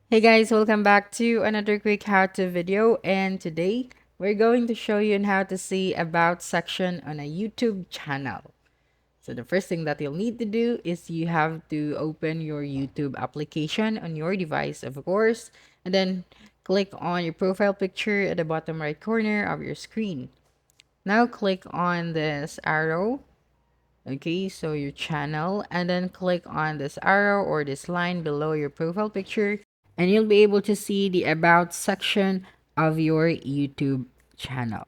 Hey guys, welcome back to another quick how-to video, and today we're going to show you on how to see about section on a YouTube channel. So the first thing that you'll need to do is you have to open your YouTube application on your device, of course, and then click on your profile picture at the bottom right corner of your screen. Now click on this arrow. Okay, so your channel, and then click on this arrow or this line below your profile picture, and you'll be able to see the about section of your YouTube channel.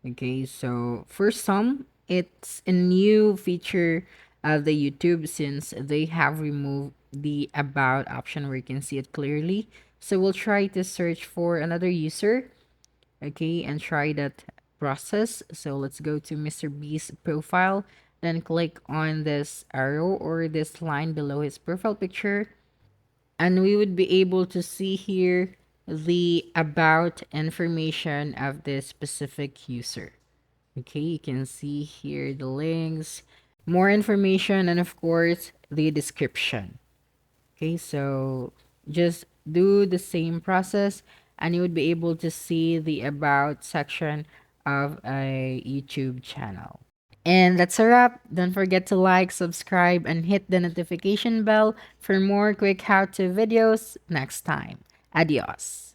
Okay, so for some, it's a new feature of the YouTube since they have removed the about option where you can see it clearly. So we'll try to search for another user, okay, and try that process. So let's go to Mr. B's profile, then click on this arrow or this line below his profile picture, and we would be able to see here the about information of this specific user. Okay, you can see here the links, more information, and of course the description. Okay, so just do the same process and you would be able to see the about section of a YouTube channel. And that's a wrap. Don't forget to like, subscribe, and hit the notification bell for more quick how to videos next time. Adios.